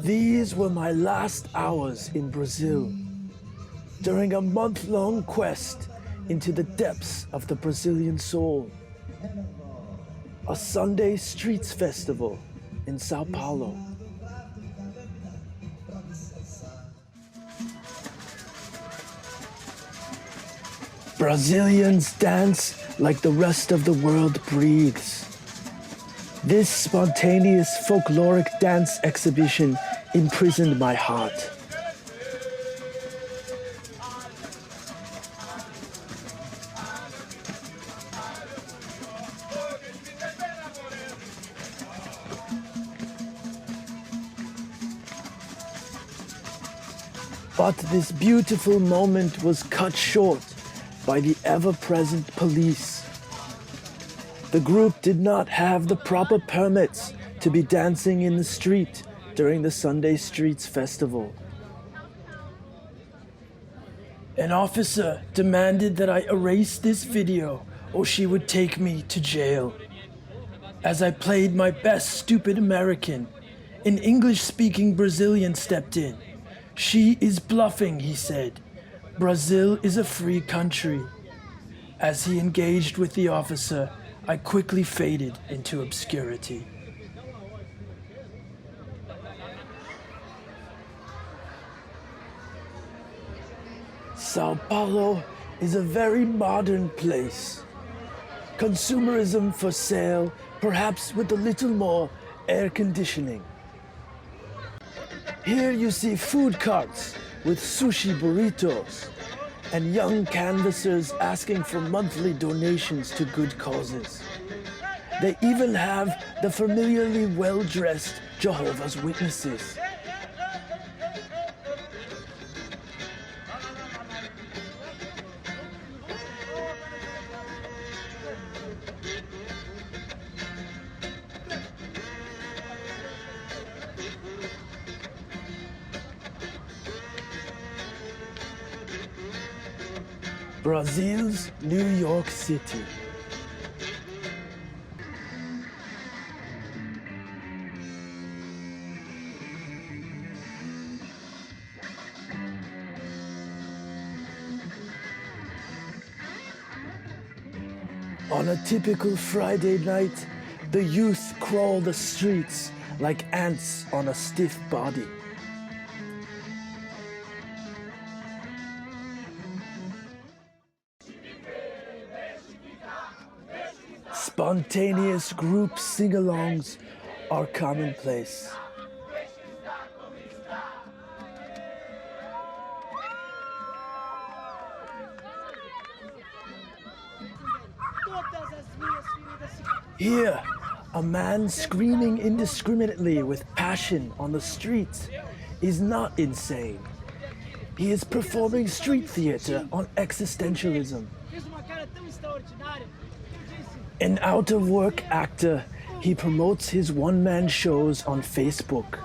These were my last hours in Brazil, during a month-long quest into the depths of the Brazilian soul. A Sunday streets festival in Sao Paulo. Brazilians dance like the rest of the world breathes. This spontaneous folkloric dance exhibition imprisoned my heart. But this beautiful moment was cut short by the ever-present police. The group did not have the proper permits to be dancing in the street during the Sunday Streets Festival. An officer demanded that I erase this video or she would take me to jail. As I played my best stupid American, an English-speaking Brazilian stepped in. "She is bluffing," he said. "Brazil is a free country." As he engaged with the officer, I quickly faded into obscurity. Sao Paulo is a very modern place. Consumerism for sale, perhaps with a little more air conditioning. Here you see food carts with sushi burritos and young canvassers asking for monthly donations to good causes. They even have the familiarly well-dressed Jehovah's Witnesses. Brazil's New York City. On a typical Friday night, the youth crawl the streets like ants on a stiff body. Spontaneous group sing-alongs are commonplace. Here, a man screaming indiscriminately with passion on the streets is not insane. He is performing street theater on existentialism. An out-of-work actor, he promotes his one-man shows on Facebook.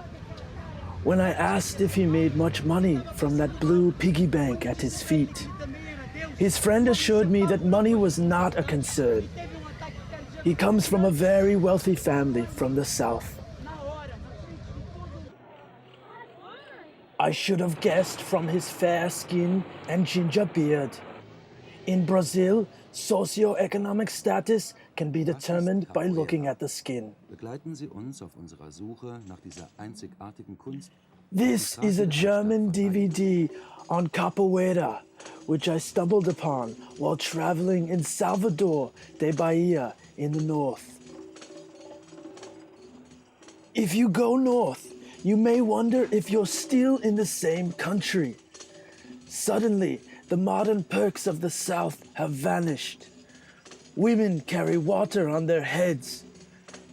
When I asked if he made much money from that blue piggy bank at his feet, his friend assured me that money was not a concern. He comes from a very wealthy family from the South. I should have guessed from his fair skin and ginger beard. In Brazil, socioeconomic status can be determined by looking at the skin. This is a German DVD on capoeira, which I stumbled upon while traveling in Salvador de Bahia in the north. If you go north, you may wonder if you're still in the same country. Suddenly, the modern perks of the South have vanished. Women carry water on their heads.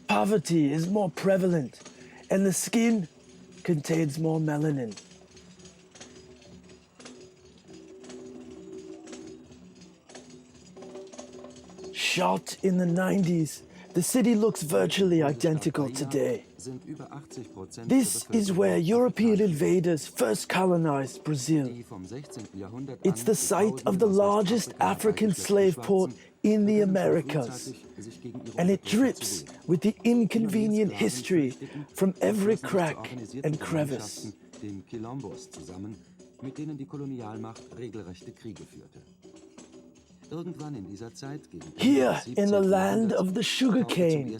Poverty is more prevalent, and the skin contains more melanin. Shot in the 90s, The city looks virtually identical today. This is where European invaders first colonized Brazil. It's the site of the largest African slave port in the Americas, and it drips with the inconvenient history from every crack and crevice. Here, in the land of the sugarcane,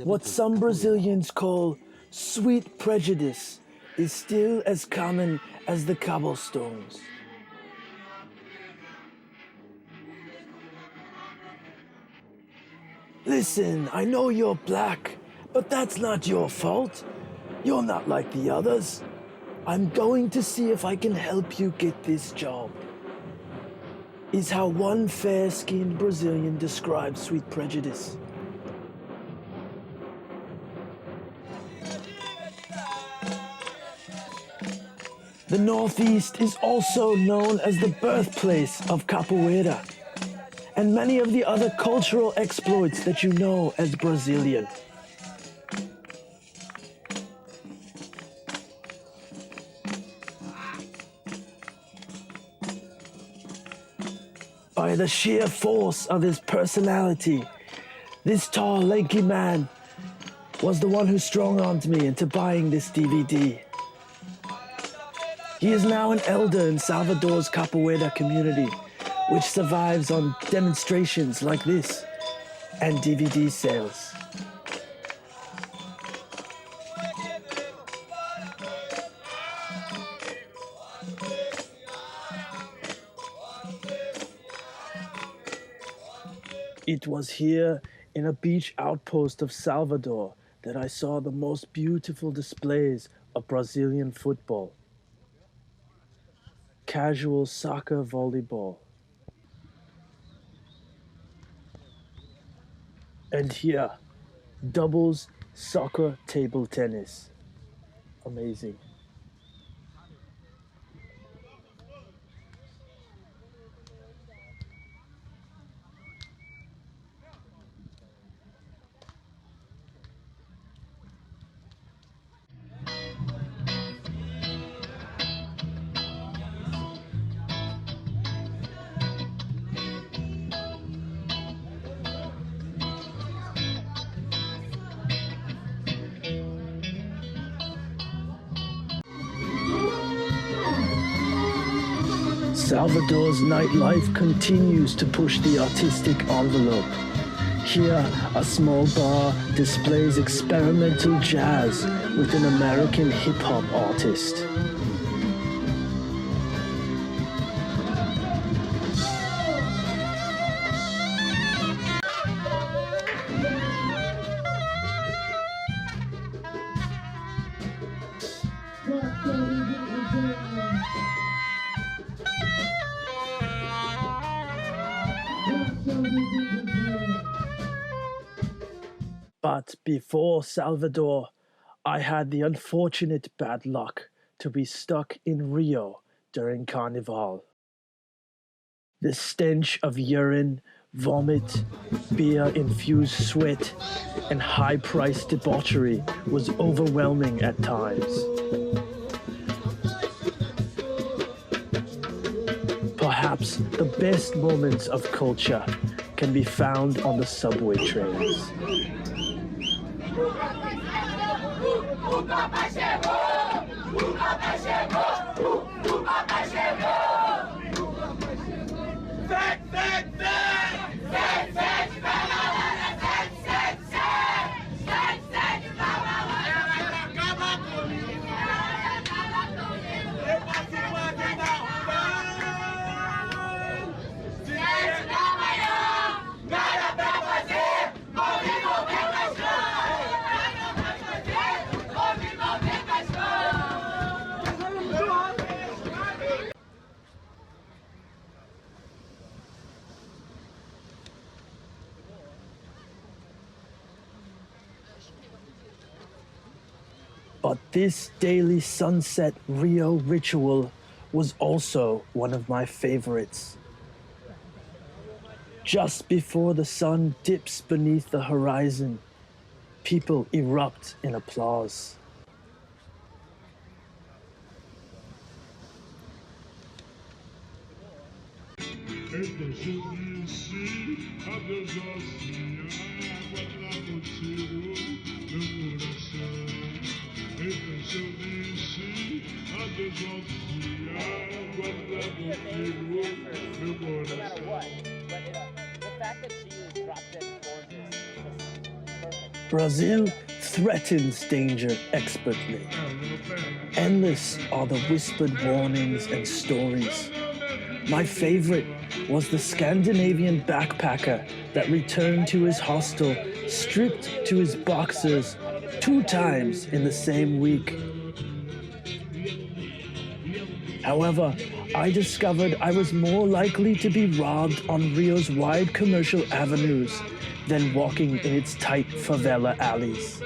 what some Brazilians call sweet prejudice is still as common as the cobblestones. Listen, I know you're black, but that's not your fault. You're not like the others. I'm going to see if I can help you get this job, is how one fair-skinned Brazilian describes sweet prejudice. The Northeast is also known as the birthplace of capoeira and many of the other cultural exploits that you know as Brazilian. By the sheer force of his personality, this tall, lanky man was the one who strong-armed me into buying this DVD. He is now an elder in Salvador's capoeira community, which survives on demonstrations like this and DVD sales. It was here in a beach outpost of Salvador that I saw the most beautiful displays of Brazilian football. Casual soccer volleyball. And here, doubles soccer table tennis. Amazing. Salvador's nightlife continues to push the artistic envelope. Here, a small bar displays experimental jazz with an American hip-hop artist. But before Salvador, I had the unfortunate bad luck to be stuck in Rio during Carnival. The stench of urine, vomit, beer-infused sweat, and high-priced debauchery was overwhelming at times. Perhaps the best moments of culture can be found on the subway trains. But this daily sunset Rio ritual was also one of my favorites. Just before the sun dips beneath the horizon, people erupt in applause. Brazil threatens danger expertly. Endless are the whispered warnings and stories. My favorite was the Scandinavian backpacker that returned to his hostel stripped to his boxers 2 times in the same week. However, I discovered I was more likely to be robbed on Rio's wide commercial avenues than walking in its tight favela alleys.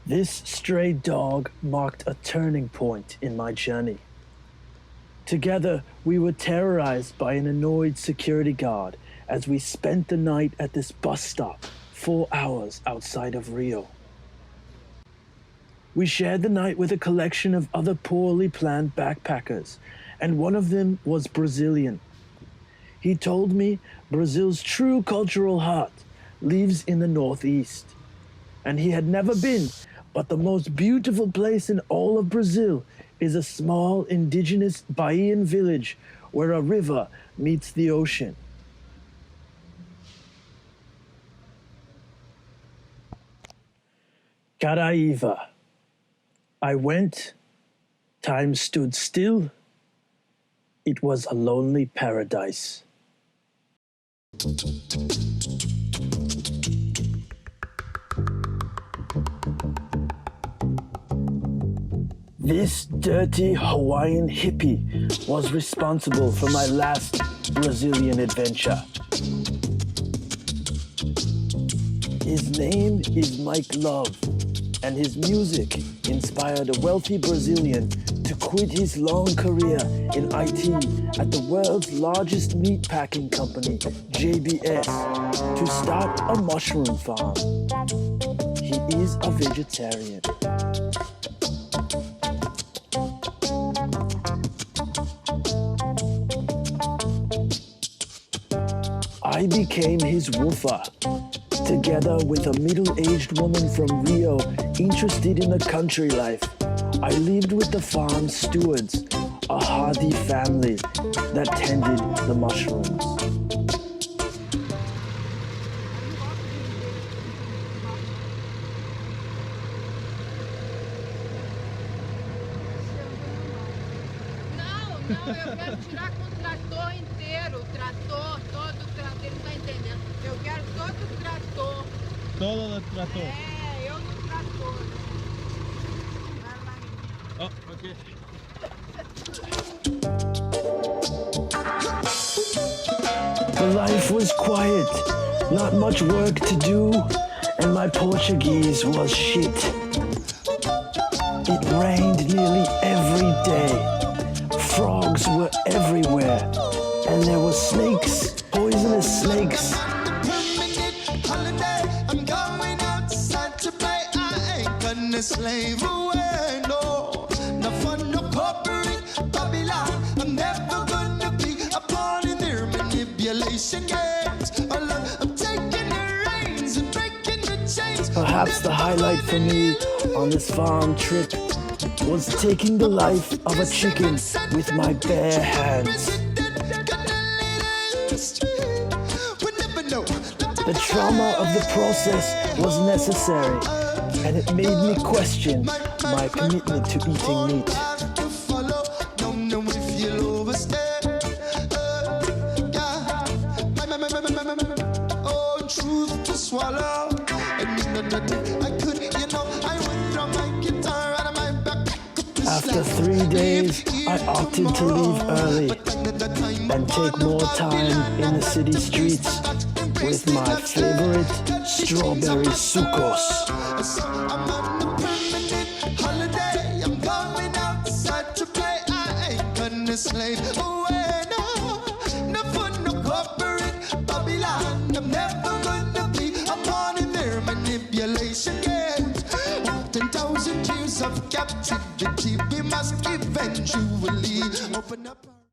This stray dog marked a turning point in my journey. Together, we were terrorized by an annoyed security guard as we spent the night at this bus stop 4 hours outside of Rio. We shared the night with a collection of other poorly planned backpackers, and one of them was Brazilian. He told me Brazil's true cultural heart lives in the Northeast, and he had never been, but the most beautiful place in all of Brazil is a small indigenous Bahian village where a river meets the ocean. Caraíva. I went, time stood still. It was a lonely paradise. This dirty Hawaiian hippie was responsible for my last Brazilian adventure. His name is Mike Love, and his music inspired a wealthy Brazilian to quit his long career in IT at the world's largest meatpacking company, JBS, to start a mushroom farm. He is a vegetarian. I became his woofer, together with a middle-aged woman from Rio interested in the country life. I lived with the farm stewards, a hardy family that tended the mushrooms. Não, eu quero tirar com o trator inteiro, o trator, todo o trator, ele não tá entendendo. Eu quero todo o trator. Todo o trator? É, eu no trator. Oh, okay. The life was quiet, not much work to do, and my Portuguese was shit. It rained nearly every day. Frogs were everywhere, and there were snakes, poisonous snakes. Permanent holiday, I'm going outside to play. I ain't gonna slave away, no. No fun, no corporate Babylon. I'm never gonna be a pawn in their manipulation games. I'm taking the reins and breaking the chains. Perhaps the highlight for me on this farm trip was taking the life of a chicken with my bare hands. The trauma of the process was necessary, and it made me question my commitment to eating meat. After 3 days, I opted to leave early. and take more time in the city streets with my favorite strawberry sucos. I'm on a permanent holiday. I'm going outside to play. I ain't gonna slave away. No fun, no corporate Babylon. I'm never gonna be a pawn in their manipulation games. 10,000 years of captivity, we must eventually open up.